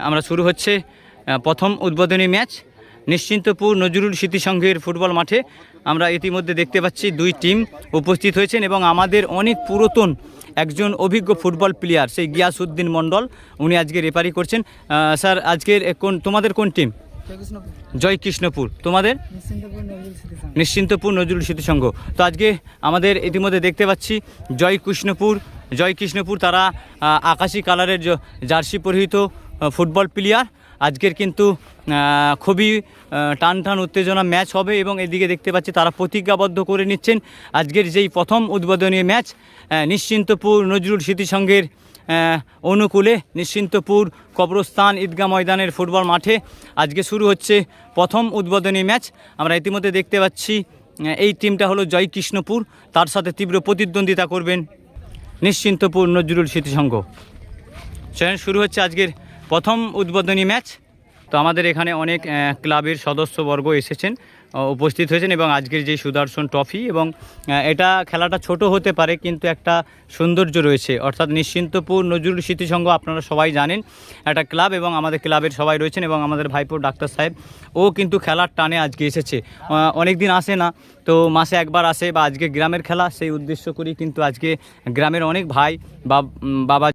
আমরা শুরু হচ্ছে প্রথম উদ্বোধনী ম্যাচ নিশ্চিন্তপুর নজরুল স্মৃতি সংঘের ফুটবল মাঠে। আমরা ইতিমধ্যে দেখতে পাচ্ছি দুই টিম উপস্থিত হয়েছেন এবং আমাদের অনেক পুরাতন একজন অভিজ্ঞ ফুটবল প্লেয়ার সেই গিয়াসউদ্দিন মণ্ডল উনি আজকে রেফারি করছেন। স্যার আজকের তোমাদের কোন টিম? জয় কৃষ্ণপুর। তোমাদের? নিশ্চিন্তপুর নজরুল স্মৃতি সংঘ। তো আজকে আমাদের ইতিমধ্যে দেখতে পাচ্ছি জয় কৃষ্ণপুর তারা আকাশি কালারের জার্সি পরিহিত ফুটবল প্লেয়ার। আজকের কিন্তু খুবই টান উত্তেজনা ম্যাচ হবে এবং এদিকে দেখতে পাচ্ছি তারা প্রতিজ্ঞাবদ্ধ করে নিচ্ছেন আজকের যেই প্রথম উদ্বোধনী ম্যাচ নিশ্চিন্তপুর নজরুল স্মৃতি সংঘের অনুকূলে নিশ্চিন্তপুর কবরস্থান ঈদগাহ ময়দানের ফুটবল মাঠে আজকে শুরু হচ্ছে প্রথম উদ্বোধনী ম্যাচ। আমরা ইতিমধ্যে দেখতে পাচ্ছি এই টিমটা হলো জয় কৃষ্ণপুর, তার সাথে তীব্র প্রতিদ্বন্দ্বিতা করবেন নিশ্চিন্তপুর নজরুল স্মৃতি সংঘ। শুরু হচ্ছে আজকের প্রথম উদ্বোধনী ম্যাচ। তো আমাদের এখানে অনেক ক্লাবের সদস্যবর্গ এসেছেন, উপস্থিত হয়েছেন এবং আজকের যে সুদর্শন ট্রফি এবং এটা খেলাটা ছোট হতে পারে কিন্তু একটা সৌন্দর্য রয়েছে, অর্থাৎ নিশ্চিন্তপুর নজরুল স্মৃতি সংঘ আপনারা সবাই জানেন একটা ক্লাব এবং আমাদের ক্লাবের সবাই রয়েছেন এবং আমাদের ভাইপো ডাক্তার সাহেব ও কিন্তু খেলার টানে আজকে এসেছে। অনেক দিন আসে না, তো মাসে একবার আসে বা আজকে গ্রামের খেলা সেই উদ্দেশ্য করেই কিন্তু আজকে গ্রামের অনেক ভাই বাবা